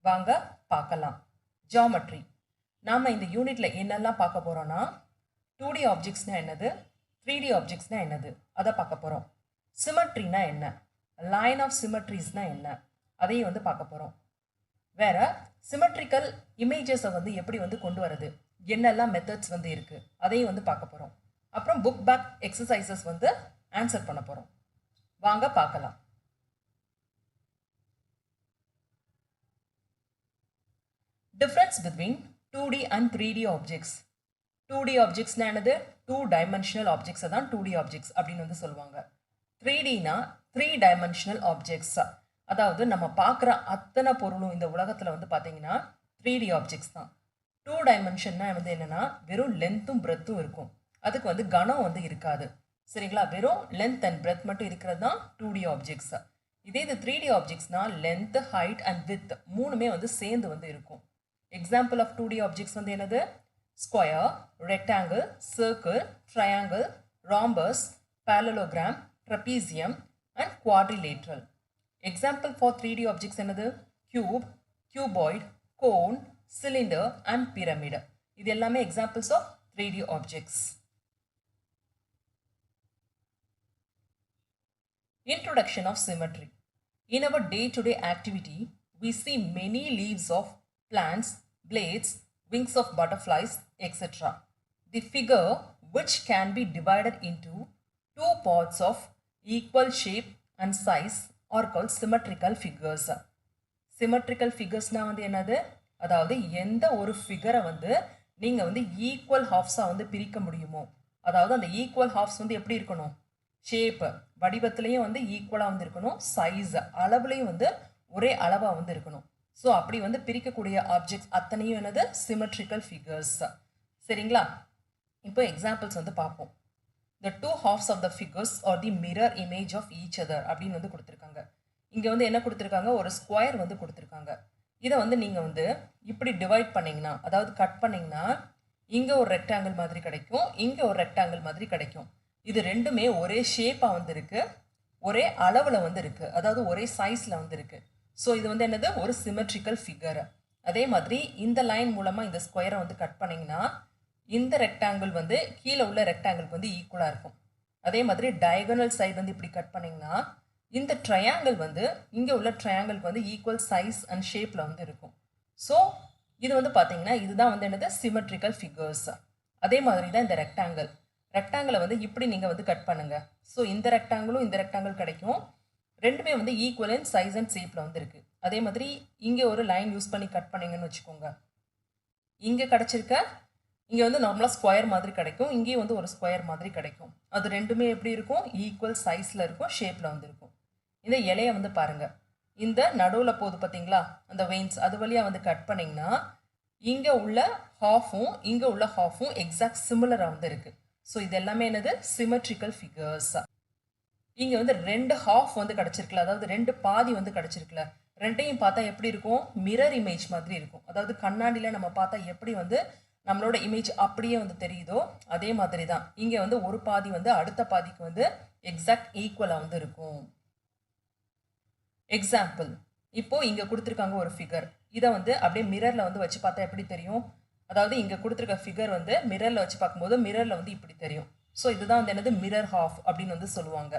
வாங்க பார்க்கலாம். ஜியாமெட்ரி. நாம இந்த யூனிட்ல என்னெல்லாம் பார்க்க போறோம்னா 2D ஆப்ஜெக்ட்ஸ்னா என்னது, 3D ஆப்ஜெக்ட்ஸ்னா என்னது அதை பார்க்க போறோம். சிமெட்ரினா என்ன, லைன் ஆஃப் சிமெட்ரிஸ்னா என்ன அதையும் வந்து பார்க்க போறோம். வேற சிமெட்ரிக்கல் இமேஜஸை வந்து எப்படி வந்து கொண்டு வரது, என்னெல்லாம் மெத்தட்ஸ் வந்து இருக்கு அதையும் வந்து பார்க்க போறோம். அப்புறம் புக் பேக் எக்ஸசைசஸ் வந்து ஆன்சர் பண்ண போறோம். வாங்க பார்க்கலாம். Difference between 2D and 3D objects. 2D objects na என்னது, 2 dimensional objects தான் 2D objects அப்படின்னு வந்து சொல்லுவாங்க. 3D னா 3 dimensional objects. அதாவது நம்ம பார்க்குற அத்தனை பொருளும் இந்த உலகத்தில் வந்து பார்த்தீங்கன்னா 3D objects தான். 2 dimensionனா வந்து என்னன்னா வெறும் லென்த்தும் பிரெத்தும் இருக்கும், அதுக்கு வந்து கனம் வந்து இருக்காது. சரிங்களா, வெறும் லென்த் அண்ட் பிரெத் மட்டும் இருக்கிறது தான் 2D objects. இதே இது 3D objectsனா லென்த், ஹைட் அண்ட் வித் மூணுமே வந்து சேர்ந்து வந்து இருக்கும். Example of 2D objects வந்து என்னது, square, rectangle, circle, triangle, rhombus, parallelogram, trapezium and quadrilateral. Example for 3D objects என்னது, cube, cuboid, cone, cylinder and pyramid. இது எல்லாமே examples of 3D objects. Introduction of symmetry. In our day-to-day activity, we see many leaves of plants, blades, wings of butterflies, etc. The figure, which can be divided into two parts of equal shape and size, are called symmetrical figures. Symmetrical figures na வந்து என்னது, அதாவது எந்த ஒரு ஃபிகரை வந்து நீங்கள் வந்து equal ஹாஃப்ஸாக வந்து பிரிக்க முடியுமோ, அதாவது அந்த ஈக்குவல் ஹாஃப்ஸ் வந்து எப்படி இருக்கணும், ஷேப்பு வடிவத்திலையும் வந்து ஈக்குவலாக வந்து இருக்கணும், சைஸ் அளவுலையும் வந்து ஒரே அளவாக வந்து இருக்கணும். ஸோ அப்படி வந்து பிரிக்கக்கூடிய ஆப்ஜெக்ட்ஸ் அத்தனையும் என்னது, சிமெட்ரிக்கல் ஃபிகர்ஸ். சரிங்களா, இப்போ எக்ஸாம்பிள்ஸ் வந்து பார்ப்போம். The two halves of the figures are the mirror image of each other அப்படின்னு வந்து கொடுத்துருக்காங்க. இங்கே வந்து என்ன கொடுத்துருக்காங்க, ஒரு ஸ்கொயர் வந்து கொடுத்துருக்காங்க. இதை வந்து நீங்கள் வந்து இப்படி டிவைட் பண்ணிங்கன்னா, அதாவது கட் பண்ணிங்கன்னா இங்கே ஒரு ரெக்டாங்கிள் மாதிரி கிடைக்கும், இங்கே ஒரு ரெக்டாங்கிள் மாதிரி கிடைக்கும். இது ரெண்டுமே ஒரே ஷேப்பாக வந்து இருக்குது, ஒரே அளவில் வந்து இருக்குது, அதாவது ஒரே சைஸில் வந்து இருக்குது. ஸோ இது வந்து என்னது, ஒரு சிமெட்ரிக்கல் ஃபிகர். அதே மாதிரி இந்த லைன் மூலமாக இந்த ஸ்கொயரை வந்து கட் பண்ணிங்கன்னா இந்த ரெக்டாங்கிள் வந்து கீழே உள்ள ரெக்டாங்கிளுக்கு வந்து ஈக்குவலாக இருக்கும். அதே மாதிரி டயகனல் சைடு வந்து இப்படி கட் பண்ணிங்கன்னா இந்த ட்ரையாங்கிள் வந்து இங்கே உள்ள ட்ரையாங்கிளுக்கு வந்து ஈக்குவல் சைஸ் அண்ட் ஷேப்பில் வந்து இருக்கும். ஸோ இது வந்து பார்த்தீங்கன்னா இதுதான் வந்து என்னது, சிமெட்ரிக்கல் ஃபிகர்ஸ். அதே மாதிரி தான் இந்த ரெக்டாங்கிளை வந்து இப்படி நீங்கள் வந்து கட் பண்ணுங்கள். ஸோ இந்த ரெக்டாங்கிளும் இந்த ரெக்டாங்கிள் கிடைக்கும், ரெண்டுமே வந்து ஈக்குவல் இன் சைஸ் அண்ட் ஷேப்பில் வந்து இருக்குது. அதே மாதிரி இங்கே ஒரு லைன் யூஸ் பண்ணி கட் பண்ணிங்கன்னு வச்சுக்கோங்க, இங்கே கிடச்சிருக்க இங்கே வந்து நார்மலாக ஸ்கொயர் மாதிரி கிடைக்கும், இங்கேயும் வந்து ஒரு ஸ்கொயர் மாதிரி கிடைக்கும். அது ரெண்டுமே எப்படி இருக்கும், ஈக்குவல் சைஸில் இருக்கும், ஷேப்பில் வந்து இருக்கும். இந்த இலையை வந்து பாருங்கள், இந்த நடுவில் போகுது பார்த்தீங்களா அந்த வெயின்ஸ், அது வழியாக வந்து கட் பண்ணிங்கன்னா இங்கே உள்ள ஹாஃபும் இங்கே உள்ள ஹாஃபும் எக்ஸாக்ட் சிமிலராக வந்து இருக்குது. ஸோ இது எல்லாமே என்னது, சிமெட்ரிக்கல் ஃபிகர்ஸ். இங்கே வந்து ரெண்டு ஹாஃப் வந்து கிடச்சிருக்குல, அதாவது ரெண்டு பாதி வந்து கிடச்சிருக்குல, ரெண்டையும் பார்த்தா எப்படி இருக்கும், மிரர் இமேஜ் மாதிரி இருக்கும். அதாவது கண்ணாடியில் நம்ம பார்த்தா எப்படி வந்து நம்மளோட இமேஜ் அப்படியே வந்து தெரியுதோ அதே மாதிரி தான் இங்கே வந்து ஒரு பாதி வந்து அடுத்த பாதிக்கு வந்து எக்ஸாக்ட் ஈக்குவலாக வந்து இருக்கும். எக்ஸாம்பிள், இப்போது இங்கே கொடுத்துருக்காங்க ஒரு ஃபிகர், இதை வந்து அப்படியே மிரரில் வந்து வச்சு பார்த்தா எப்படி தெரியும், அதாவது இங்கே கொடுத்துருக்க ஃபிகர் வந்து மிரரில் வச்சு பார்க்கும்போது மிரரில் வந்து இப்படி தெரியும். ஸோ இதுதான் வந்து என்னது, மிரர் ஹாஃப் அப்படின்னு வந்து சொல்லுவாங்க.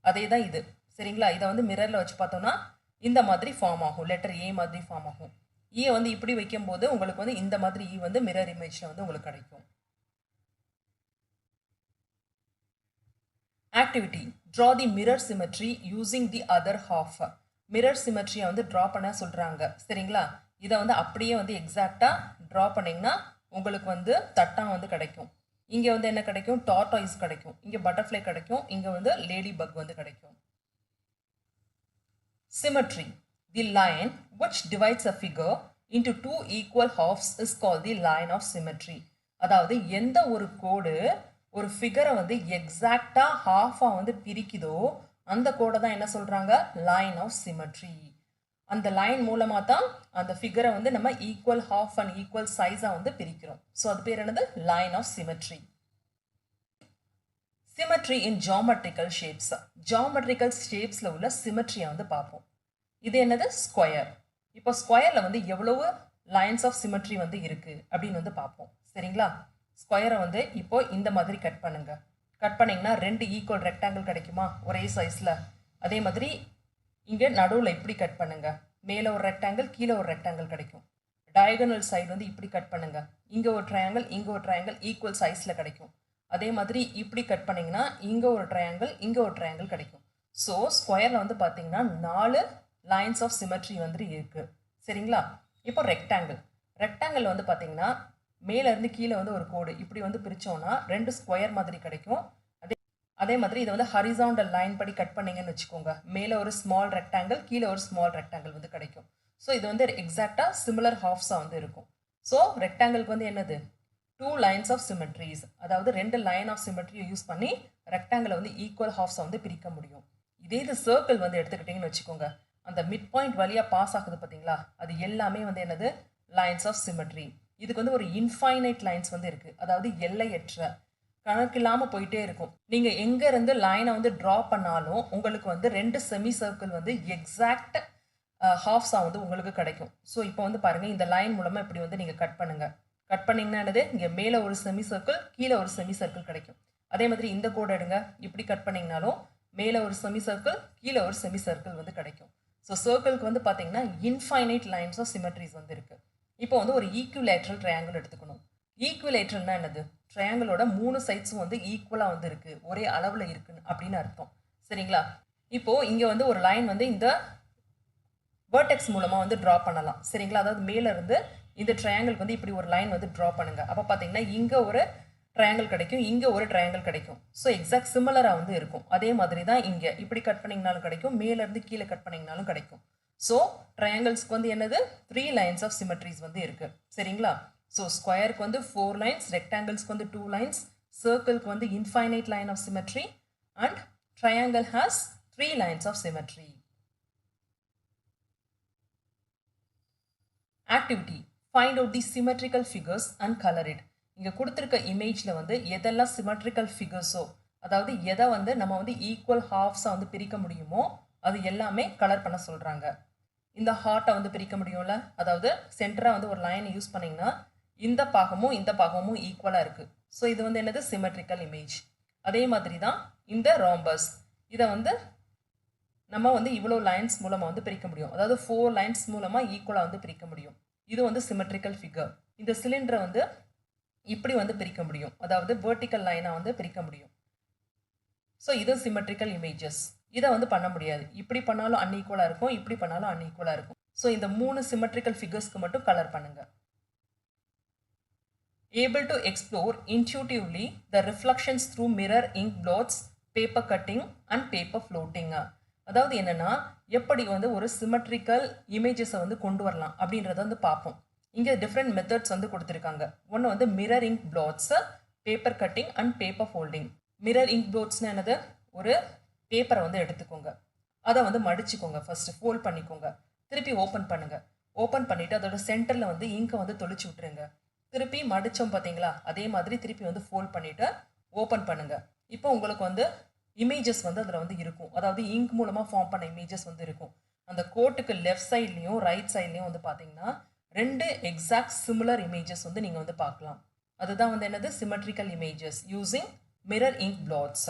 அதே தான் இது. சரிங்களா, இதை வந்து மிரரில் வச்சு பார்த்தோம்னா இந்த மாதிரி ஃபார்ம் ஆகும், லெட்டர் ஏ மாதிரி ஃபார்ம் ஆகும். ஈயை வந்து இப்படி வைக்கும்போது உங்களுக்கு வந்து இந்த மாதிரி ஈ வந்து மிரர் இமேஜில் வந்து உங்களுக்கு கிடைக்கும். Activity, draw the mirror symmetry using the other half. Mirror சிமெட்ரியை வந்து ட்ரா பண்ண சொல்கிறாங்க. சரிங்களா, இதை வந்து அப்படியே வந்து எக்ஸாக்டாக ட்ரா பண்ணிங்கன்னா உங்களுக்கு வந்து தட்டாக வந்து கிடைக்கும். இங்கே வந்து என்ன கிடைக்கும், டார்டாய்ஸ் கிடைக்கும், இங்கே பட்டர்ஃப்ளை கிடைக்கும், இங்கே வந்து லேடி பக் வந்து கிடைக்கும். Symmetry. The line which divides a figure into two equal halves is called the line of symmetry. அதாவது எந்த ஒரு கோடு ஒரு ஃபிகரை வந்து எக்ஸாக்டாக ஹாஃபாக வந்து பிரிக்குதோ அந்த கோடை தான் என்ன சொல்கிறாங்க, லைன் ஆஃப் சிமெட்ரி. அந்த லைன் மூலமாக தான் அந்த ஃபிகரை வந்து நம்ம ஈக்குவல் ஹாஃப் அண்ட் ஈக்குவல் சைஸாக வந்து பிரிக்கிறோம். ஸோ அது பேர் என்னது, line of symmetry. Symmetry in geometrical shapes. Geometrical ஷேப்ஸில் உள்ள சிமெட்ரியை வந்து பார்ப்போம். இது என்னது, ஸ்கொயர். இப்போ ஸ்கொயரில் வந்து எவ்வளவு லைன்ஸ் ஆஃப் சிமெட்ரி வந்து இருக்குது அப்படின்னு வந்து பார்ப்போம். சரிங்களா? ஸ்கொயரை வந்து இப்போ இந்த மாதிரி கட் பண்ணுங்க. கட் பண்ணிங்கன்னா 2 ஈக்குவல் ரெக்டாங்கிள் கிடைக்குமா ஒரே சைஸில். அதே மாதிரி இங்கே நடுவில் இப்படி கட் பண்ணுங்க. மேலே ஒரு ரெக்டாங்கிள் கீழே ஒரு ரெக்டாங்கிள் கிடைக்கும். டயகனல் சைடு வந்து இப்படி கட் பண்ணுங்க. இங்கே ஒரு ட்ரையாங்கிள் இங்கே ஒரு ட்ரையாங்கிள் ஈக்குவல் சைஸில் கிடைக்கும். அதே மாதிரி இப்படி கட் பண்ணிங்கன்னா இங்கே ஒரு ட்ரையாங்கிள் இங்கே ஒரு ட்ரையாங்கிள் கிடைக்கும். ஸோ ஸ்கொயரில் வந்து பார்த்தீங்கன்னா 4 லைன்ஸ் ஆஃப் சிமெட்ரி வந்து இருக்குது. சரிங்களா? இப்போ ரெக்டாங்கிள் வந்து பார்த்தீங்கன்னா மேலேருந்து கீழே வந்து ஒரு கோடு இப்படி வந்து பிரித்தோன்னா 2 ஸ்கொயர் மாதிரி கிடைக்கும். அதே மாதிரி இதை வந்து ஹரிசாண்டல் லைன் படி கட் பண்ணிங்கன்னு வச்சுக்கோங்க. மேலே ஒரு ஸ்மால் ரெக்டாங்கிள் கீழே ஒரு ஸ்மால் ரெக்டாங்கிள் வந்து கிடைக்கும். ஸோ இது வந்து எக்ஸாக்டாக சிமிலர் ஹாஃப்ஸாக வந்து இருக்கும். ஸோ ரெக்டாங்கிளுக்கு வந்து என்னது 2 லைன்ஸ் ஆஃப் சிமெட்ரிஸ், அதாவது 2 லைன் ஆஃப் சிமெட்ரியை யூஸ் பண்ணி ரெக்டாங்கிளை வந்து ஈக்குவல் ஹாஃப்ஸை வந்து பிரிக்க முடியும். இதே இது சர்க்கிள் வந்து எடுத்துக்கிட்டிங்கன்னு வச்சுக்கோங்க. அந்த மிட் பாயிண்ட் வழியாக பாஸ் ஆகுது பார்த்தீங்களா, அது எல்லாமே வந்து என்னது லைன்ஸ் ஆஃப் சிமெட்ரி. இதுக்கு வந்து ஒரு இன்ஃபைனைட் லைன்ஸ் வந்து இருக்குது, அதாவது எல்லையற்ற, கணக்கு இல்லாமல் போயிட்டே இருக்கும். நீங்கள் எங்கேருந்து லைனை வந்து ட்ரா பண்ணாலும் உங்களுக்கு வந்து 2 செமி சர்க்கிள் வந்து எக்ஸாக்ட் ஹாஃப்ஸாக வந்து உங்களுக்கு கிடைக்கும். ஸோ இப்போ வந்து பாருங்கள், இந்த லைன் மூலமாக இப்படி வந்து நீங்கள் கட் பண்ணுங்கள். கட் பண்ணிங்கன்னா என்னது இங்கே மேலே ஒரு செமி சர்க்கிள் கீழே ஒரு செமி சர்க்கிள் கிடைக்கும். அதே மாதிரி இந்த கோடு எடுங்க, இப்படி கட் பண்ணிங்கனாலும் மேலே ஒரு செமி சர்க்கிள் கீழே ஒரு செமி சர்க்கிள் வந்து கிடைக்கும். ஸோ சர்க்கிளுக்கு வந்து பார்த்தீங்கன்னா இன்ஃபைனைட் லைன்ஸ் ஆஃப் சிமெட்ரிஸ் வந்து இருக்குது. இப்போ வந்து ஒரு ஈக்குவலேட்ரல் ட்ரையாங்கிள் எடுத்துக்கணும். ஈக்குவலேட்ரல்னா என்னது? ட்ரையாங்கிளோட 3 சைட்ஸும் வந்து ஈக்குவலாக வந்து இருக்குது, ஒரே அளவில் இருக்குன்னு அப்படின்னு அர்த்தம். சரிங்களா? இப்போது இங்கே வந்து ஒரு லைன் வந்து இந்த வேர்டெக்ஸ் மூலமாக வந்து ட்ரா பண்ணலாம். சரிங்களா? அதாவது மேலேருந்து இந்த ட்ரையாங்கிளுக்கு வந்து இப்படி ஒரு லைன் வந்து ட்ரா பண்ணுங்கள். அப்போ பார்த்தீங்கன்னா இங்கே ஒரு ட்ரையாங்கிள் கிடைக்கும், இங்கே ஒரு ட்ரையாங்கிள் கிடைக்கும். ஸோ எக்ஸாக்ட் சிமிலராக வந்து இருக்கும். அதே மாதிரி தான் இங்கே இப்படி கட் பண்ணிங்கனாலும் கிடைக்கும், மேலேருந்து கீழே கட் பண்ணிங்கனாலும் கிடைக்கும். ஸோ ட்ரையாங்கிள்ஸ்க்கு வந்து என்னது 3 லைன்ஸ் ஆஃப் சிமெட்ரிஸ் வந்து இருக்குது. சரிங்களா? ஸோ ஸ்கொயருக்கு வந்து 4 லைன்ஸ், ரெக்டாங்கிள்ஸ்க்கு வந்து 2 லைன்ஸ், சர்க்கிள்க்கு வந்து infinite line of symmetry, and triangle has 3 lines of symmetry. Activity: find out the symmetrical figures and colour it. இங்கே கொடுத்துருக்க இமேஜில் வந்து எதெல்லாம் சிமெட்ரிக்கல் ஃபிகர்ஸோ, அதாவது எதை வந்து நம்ம வந்து ஈக்குவல் ஹாஃப்ஸாக வந்து பிரிக்க முடியுமோ அது எல்லாமே கலர் பண்ண சொல்கிறாங்க. இந்த ஹார்ட்டை வந்து பிரிக்க முடியும்ல, அதாவது சென்டராக வந்து ஒரு லைனை யூஸ் பண்ணிங்கன்னா இந்த பாகமும் ஈக்குவலாக இருக்குது. ஸோ இது வந்து என்னது சிமெட்ரிக்கல் இமேஜ். அதே மாதிரி தான் இந்த ராம்பஸ், இதை வந்து நம்ம வந்து இவ்வளோ லைன்ஸ் மூலமாக வந்து பிரிக்க முடியும், அதாவது 4 லைன்ஸ் மூலமாக ஈக்குவலாக வந்து பிரிக்க முடியும். இது வந்து சிமெட்ரிக்கல் ஃபிகர். இந்த சிலிண்டரை வந்து இப்படி வந்து பிரிக்க முடியும், அதாவது வெர்டிக்கல் லைனாக வந்து பிரிக்க முடியும். ஸோ இது சிமெட்ரிக்கல் இமேஜஸ். இதை வந்து பண்ண முடியாது, இப்படி பண்ணாலும் அன்ஈக்குவலாக இருக்கும், இப்படி பண்ணாலும் அன்ஈக்குவலாக இருக்கும். ஸோ இந்த 3 சிமெட்ரிக்கல் ஃபிகர்ஸ்க்கு மட்டும் கலர் பண்ணுங்க. Able to explore intuitively the reflections through mirror ink blots, paper cutting and paper floating. அதாவது என்னன்னா எப்படி வந்து ஒரு சிமெட்ரிக்கல் இமேஜஸை வந்து கொண்டு வரலாம் அப்படின்றத வந்து பார்ப்போம். இங்கே டிஃப்ரெண்ட் மெத்தட்ஸ் வந்து கொடுத்துருக்காங்க. ஒன்று வந்து mirror ink blots, paper cutting and paper folding. Mirror ink பிளாட்ஸ்னு என்னது? ஒரு பேப்பரை வந்து எடுத்துக்கோங்க, அதை வந்து மடிச்சுக்கோங்க, ஃபர்ஸ்ட் ஃபோல்ட் பண்ணிக்கோங்க, திருப்பி ஓப்பன் பண்ணுங்கள். ஓப்பன் பண்ணிவிட்டு அதோட சென்டரில் வந்து இங்கை வந்து தொளிச்சு விட்டுருங்க. திருப்பி மடித்தோம் பார்த்தீங்களா, அதே மாதிரி திருப்பி வந்து ஃபோல்ட் பண்ணிவிட்டு ஓப்பன் பண்ணுங்கள். இப்போ உங்களுக்கு வந்து இமேஜஸ் வந்து அதில் வந்து இருக்கும், அதாவது இங்க் மூலமாக ஃபார்ம் பண்ண இமேஜஸ் வந்து இருக்கும். அந்த கோட்டுக்கு லெஃப்ட் சைட்லேயும் ரைட் சைட்லேயும் வந்து பார்த்தீங்கன்னா 2 எக்ஸாக்ட் சிமிலர் இமேஜஸ் வந்து நீங்கள் வந்து பார்க்கலாம். அதுதான் வந்து என்னது symmetrical images using mirror ink blots.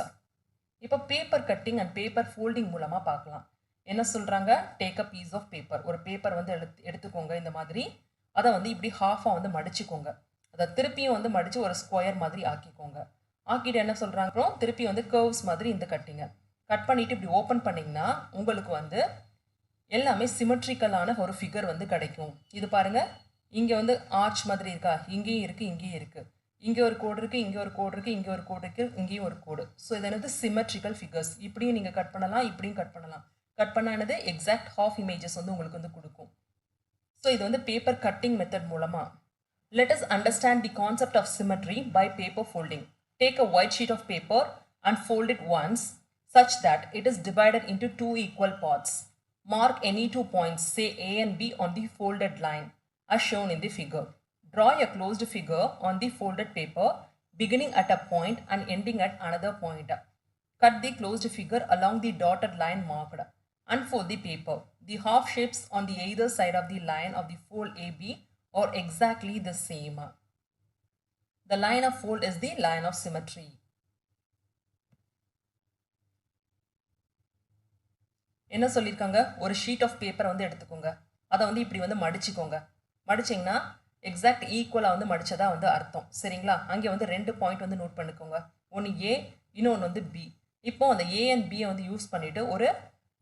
இப்போ paper cutting and paper folding மூலமாக பார்க்கலாம். என்ன சொல்கிறாங்க? Take a piece of paper, ஒரு பேப்பர் வந்து எடுத்துக்கோங்க, இந்த மாதிரி அதை வந்து இப்படி ஹாஃபாக வந்து மடிச்சுக்கோங்க, அதை திருப்பியும் வந்து மடித்து ஒரு ஸ்கொயர் மாதிரி ஆக்கிக்கோங்க. ஆக்கிட்டு என்ன சொல்கிறாங்க, திருப்பி வந்து கர்வ்ஸ் மாதிரி இந்த கட்டிங்க கட் பண்ணிவிட்டு இப்படி ஓப்பன் பண்ணிங்கன்னா உங்களுக்கு வந்து எல்லாமே சிமெட்ரிக்கலான ஒரு ஃபிகர் வந்து கிடைக்கும். இது பாருங்கள், இங்கே வந்து ஆர்ச் மாதிரி இருக்கா, இங்கேயும் இருக்குது இங்கேயும் இருக்குது, இங்கே ஒரு கோடு இருக்குது இங்கே ஒரு கோடு இருக்குது இங்கே ஒரு கோடு இருக்குது இங்கேயும் ஒரு கோடு. ஸோ இது என்னது சிமெட்ரிக்கல் ஃபிகர்ஸ். இப்படியும் நீங்கள் கட் பண்ணலாம், இப்படியும் கட் பண்ணலாம். கட் பண்ணானது எக்ஸாக்ட் ஹாஃப் இமேஜஸ் வந்து உங்களுக்கு வந்து கொடுக்கும். ஸோ இது வந்து பேப்பர் கட்டிங் மெத்தட் மூலமாக. Let us understand the concept of symmetry by paper folding. Take a white sheet of paper and fold it once such that it is divided into 2 equal parts. Mark any 2 points, say A and B, on the folded line as shown in the figure. Draw a closed figure on the folded paper beginning at a point and ending at another point. Cut the closed figure along the dotted line marked. Unfold the paper. The half shapes on the either side of the line of the fold AB are exactly the same. The line of fold is the line of symmetry. என்ன சொல்லியிருக்காங்க, ஒரு sheet of பேப்பரை வந்து எடுத்துக்கோங்க, அதை வந்து இப்படி வந்து மடிச்சுக்கோங்க. மடிச்சிங்கன்னா எக்ஸாக்ட் ஈக்குவலாக வந்து மடித்ததா வந்து அர்த்தம். சரிங்களா? அங்கே வந்து 2 பாயிண்ட் வந்து நோட் பண்ணிக்கோங்க. ஒன்று ஏ, இன்னொன்று வந்து பி. இப்போ அந்த ஏ அண்ட் பியை வந்து யூஸ் பண்ணிவிட்டு ஒரு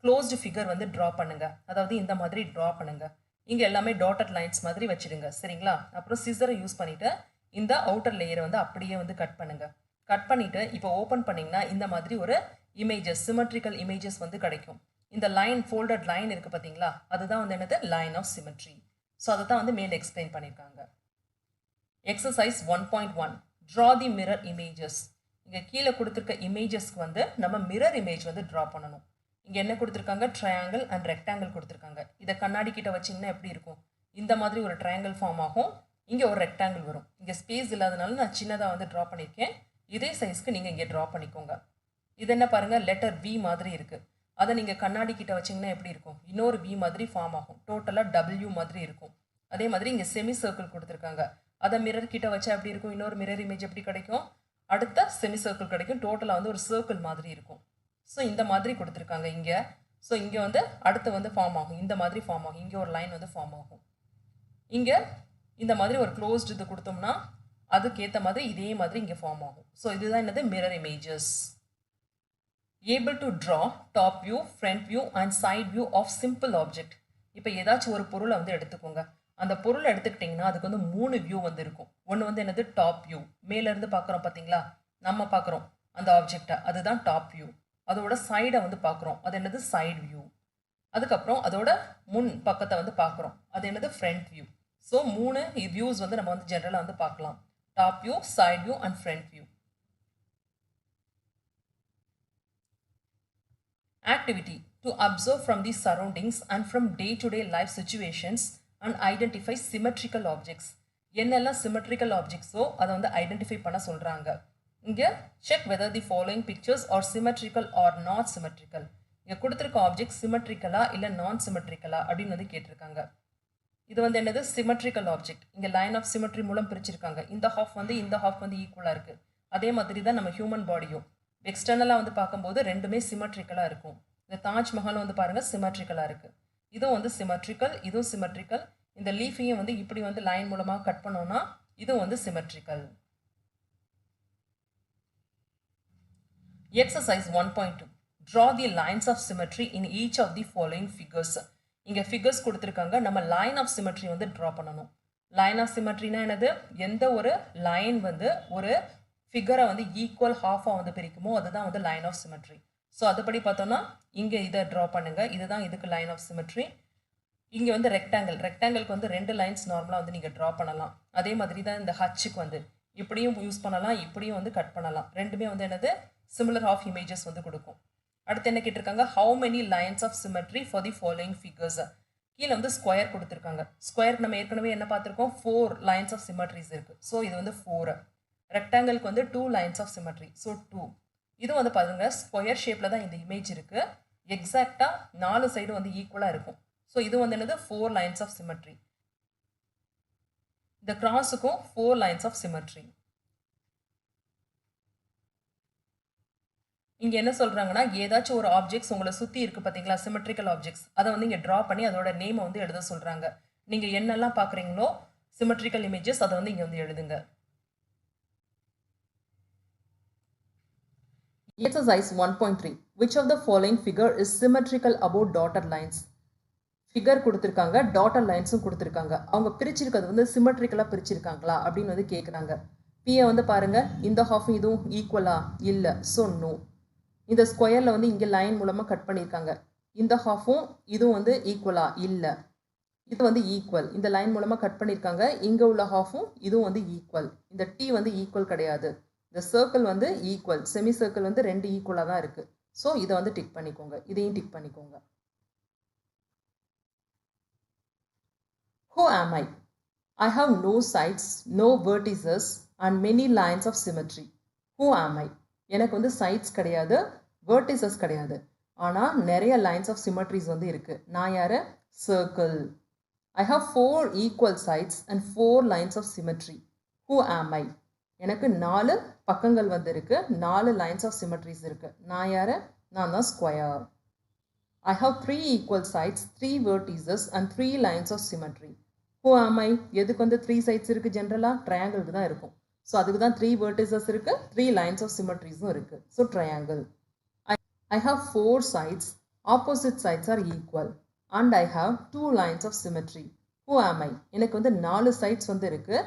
க்ளோஸ்டு ஃபிகர் வந்து ட்ரா பண்ணுங்கள். அதாவது இந்த மாதிரி ட்ரா பண்ணுங்கள். இங்கே எல்லாமே டாட்டட் லைன்ஸ் மாதிரி வச்சுடுங்க. சரிங்களா? அப்புறம் சிசரை யூஸ் பண்ணிவிட்டு இந்த அவுட்டர் லேயரை வந்து அப்படியே வந்து கட் பண்ணுங்கள். கட் பண்ணிவிட்டு இப்போ ஓப்பன் பண்ணிங்கன்னா இந்த மாதிரி ஒரு இமேஜஸ், சிமெட்ரிக்கல் இமேஜஸ் வந்து கிடைக்கும். இந்த லைன், ஃபோல்டட் லைன் இருக்குது பார்த்தீங்களா, அதுதான் வந்து என்னது, லைன் ஆஃப் சிமெட்ரி. ஸோ அதை தான் வந்து மேலே எக்ஸ்பிளைன் பண்ணியிருக்காங்க. Exercise 1.1 draw the mirror images. இங்கே கீழே கொடுத்துருக்க இமேஜஸ்க்கு வந்து நம்ம மிரர் இமேஜ் வந்து ட்ரா பண்ணணும். இங்கே என்ன கொடுத்துருக்காங்க, ட்ரையாங்கிள் அண்ட் ரெக்டாங்கிள் கொடுத்துருக்காங்க. இதை கண்ணாடி கிட்ட வச்சிங்கன்னா எப்படி இருக்கும், இந்த மாதிரி ஒரு ட்ரையாங்கிள் ஃபார்ம் ஆகும். இங்கே ஒரு ரெக்டாங்கிள் வரும். இங்கே ஸ்பேஸ் இல்லாதனால நான் சின்னதாக வந்து ட்ரா பண்ணியிருக்கேன். இதே சைஸ்க்கு நீங்கள் இங்கே ட்ரா பண்ணிக்கோங்க. இது என்ன பாருங்கள், லெட்டர் வி மாதிரி இருக்குது. அதை நீங்கள் கண்ணாடி கிட்ட வச்சிங்கன்னா எப்படி இருக்கும், இன்னொரு வி மாதிரி ஃபார்ம் ஆகும். டோட்டலாக டபிள்யூ மாதிரி இருக்கும். அதே மாதிரி இங்கே செமி சர்க்கிள் கொடுத்துருக்காங்க. அதை மிரர் கிட்ட வச்சா எப்படி இருக்கும், இன்னொரு மிரர் இமேஜ் எப்படி கிடைக்கும், அடுத்த செமி சர்க்கிள் கிடைக்கும். டோட்டலாக வந்து ஒரு சர்க்கிள் மாதிரி இருக்கும். ஸோ இந்த மாதிரி கொடுத்துருக்காங்க இங்கே. ஸோ இங்கே வந்து அடுத்து வந்து ஃபார்ம் ஆகும், இந்த மாதிரி ஃபார்ம் ஆகும். இங்கே ஒரு லைன் வந்து ஃபார்ம் ஆகும். இங்கே இந்த மாதிரி ஒரு க்ளோஸ்டு இது கொடுத்தோம்னா அதுக்கேற்ற மாதிரி இதே மாதிரி இங்கே ஃபார்ம் ஆகும். ஸோ இதுதான் என்னது, mirror images. Able to draw top view, front view and side view of simple object. இப்போ ஏதாச்சும் ஒரு பொருளை வந்து எடுத்துக்கோங்க. அந்த பொருளை எடுத்துக்கிட்டிங்கன்னா அதுக்கு வந்து 3 வியூ வந்து இருக்கும். ஒன்று வந்து என்னது, டாப் வியூ, மேலேருந்து பார்க்குறோம் பார்த்தீங்களா, நம்ம பார்க்குறோம் அந்த ஆப்ஜெக்டை, அதுதான் டாப் வியூ. அதோட சைடை வந்து பார்க்குறோம், அது என்னது, சைடு வியூ. அதுக்கப்புறம் அதோட முன் பக்கத்தை வந்து பார்க்குறோம், அது என்னது, ஃப்ரண்ட் வியூ. ஸோ 3 வியூஸ் வந்து நம்ம வந்து ஜென்ரலாக வந்து பார்க்கலாம், top view, side view and front view. Activity to observe from the surroundings and from day-to-day life situations and identify symmetrical objects. என்னெல்லாம் symmetrical objectsோ அதை வந்து ஐடென்டிஃபை பண்ண சொல்கிறாங்க. இங்கே check whether the following pictures are symmetrical or not symmetrical. இங்கே கொடுத்துருக்க object சிமெட்ரிக்கலா இல்லை நான் சிமெட்ரிக்கலா அப்படின்னு வந்து கேட்டிருக்காங்க. இது வந்து என்னது, சிமெட்ரிக்கல் ஆப்ஜெக்ட். இங்கே லைன் ஆஃப் சிமெட்ரி மூலம் பிரிச்சிருக்காங்க. இந்த ஹாஃப் வந்து இந்த ஹாஃப் வந்து ஈக்குவலாக இருக்குது. அதே மாதிரி தான் நம்ம ஹியூமன் பாடியும் எக்ஸ்டர்னலாக வந்து பார்க்கும்போது ரெண்டுமே சிமெட்ரிக்கலாக இருக்கும். இந்த தாஜ்மஹால் வந்து பாருங்கள் சிமெட்ரிக்கலாக இருக்குது. இதுவும் வந்து சிமெட்ரிக்கல், இதுவும் சிமெட்ரிக்கல். இந்த லீஃபையும் வந்து இப்படி வந்து லைன் மூலமாக கட் பண்ணோன்னா இதுவும் வந்து symmetrical. Exercise 1.2 draw the lines of symmetry in each of the following figures. இங்கே ஃபிகர்ஸ் கொடுத்துருக்காங்க, நம்ம லைன் ஆஃப் சிமெட்ரி வந்து ட்ரா பண்ணணும். லைன் ஆஃப் சிமெட்ரினா என்னது, எந்த ஒரு லைன் வந்து ஒரு ஃபிகரை வந்து ஈக்குவல் ஹாஃபாக வந்து பிரிக்குமோ அதுதான் வந்து லைன் ஆஃப் சிமெட்ரி. ஸோ அதுபடி பார்த்தோன்னா இங்கே இதை ட்ரா பண்ணுங்கள், இதுதான் இதுக்கு லைன் ஆஃப் சிமெட்ரி. இங்கே வந்து ரெக்டாங்கிள், ரெக்டாங்கிளுக்கு வந்து 2 லைன்ஸ் நார்மலாக வந்து நீங்கள் ட்ரா பண்ணலாம். அதே மாதிரி தான் இந்த ஹச்சுக்கு வந்து இப்படியும் யூஸ் பண்ணலாம், இப்படியும் வந்து கட் பண்ணலாம். ரெண்டுமே வந்து என்னது, சிமிலர் ஆஃப் இமேஜஸ் வந்து கொடுக்கும். அடுத்து என்ன கேட்டிருக்காங்க, how many lines of symmetry for the following figures. கீழே வந்து ஸ்கொயர் கொடுத்துருக்காங்க. ஸ்கொயருக்கு நம்ம ஏற்கனவே என்ன பார்த்துருக்கோம், 4 லைன்ஸ் ஆஃப் சிமெட்ரிஸ் இருக்குது. ஸோ இது வந்து 4. ரெக்டாங்கிளுக்கு வந்து 2 லைன்ஸ் ஆஃப் சிமெட்ரி, ஸோ 2. இது வந்து பாருங்கள் ஸ்கொயர் ஷேப்பில் தான் இந்த இமேஜ் இருக்குது. எக்ஸாக்டாக 4 சைடு வந்து ஈக்குவலாக இருக்கும். ஸோ இது வந்து என்னது, 4 லைன்ஸ் ஆஃப் சிமெட்ரி. இந்த கிராஸுக்கும் 4 லைன்ஸ் ஆஃப் சிமெட்ரி. இங்கே என்ன சொல்கிறாங்கன்னா, ஏதாச்சும் ஒரு ஆப்ஜெக்ட்ஸ் உங்களை சுற்றி இருக்குது பார்த்தீங்களா, சிமெட்ரிக்கல் ஆப்ஜெக்ட்ஸ், அதை வந்து இங்கே ட்ரா பண்ணி அதோட நேமை வந்து எழுத சொல்கிறாங்க. நீங்கள் என்னெல்லாம் பார்க்குறீங்களோ சிமெட்ரிக்கல் இமேஜஸ் அதை வந்து இங்கே வந்து எழுதுங்க. Exercise 1.3 which of the following figure is symmetrical about dotted lines. Figure கொடுத்துருக்காங்க, டாட்டட் லைன்ஸும் கொடுத்துருக்காங்க. அவங்க பிரிச்சிருக்கிறது வந்து சிமெட்ரிக்கலாக பிரிச்சிருக்காங்களா அப்படின்னு வந்து கேட்குறாங்க. பியை வந்து பாருங்கள், இந்த ஹாஃபும் இதுவும் ஈக்குவலா, இல்லை, ஸோ நோ. இந்த ஸ்கொயரில் வந்து இங்கே லைன் மூலமாக கட் பண்ணியிருக்காங்க. இந்த ஹாஃபும் இதுவும் வந்து ஈக்குவலா, இல்லை, இது வந்து ஈக்குவல். இந்த லைன் மூலமாக கட் பண்ணியிருக்காங்க. இங்கே உள்ள ஹாஃபும் இதுவும் வந்து ஈக்குவல். இந்த டி வந்து ஈக்குவல் கிடையாது. இந்த சர்க்கிள் வந்து ஈக்குவல், செமி சர்க்கிள் வந்து 2 ஈக்குவலாக தான் இருக்குது. ஸோ இதை வந்து டிக் பண்ணிக்கோங்க, இதையும் டிக் பண்ணிக்கோங்க. Who am I? I have no sides, no vertices and many lines of symmetry. Who am I? எனக்கு வந்து சைட்ஸ் கிடையாது, வெர்டிசஸ் கிடையாது. ஆனால் நிறைய லைன்ஸ் ஆஃப் சிமெட்ரிஸ் வந்து இருக்குது. நான் யார்? Circle. I have 4 equal sides and 4 lines of symmetry. Who am I? எனக்கு 4 பக்கங்கள் வந்து இருக்கு, 4 lines of symmetries இருக்கு. நான் யாரு? நான் தான் square. I have 3 equal sides, 3 vertices and 3 lines of symmetry. Who am I? எதுக்கு வந்து 3 sides இருக்கு ஜென்ரலாக? ட்ரையாங்கிளுக்கு தான் இருக்கும். ஸோ அதுக்கு தான் 3 vertices இருக்கு, 3 lines of symmetries இருக்கு. So triangle. I have 4 sides, opposite sides are equal. And I have 2 lines of symmetry. Who am I? எனக்கு வந்து 4 sides வந்து இருக்கு,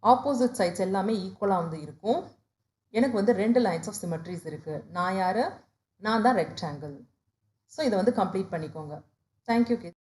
ஆப்போசிட் சைட்ஸ் எல்லாமே ஈக்குவலாக வந்து இருக்கும். எனக்கு வந்து 2 lines of symmetries இருக்கு. நான் யாரு? நான் தான் ரெக்டாங்கிள். ஸோ இதை வந்து கம்ப்ளீட் பண்ணிக்கோங்க. Thank you kids.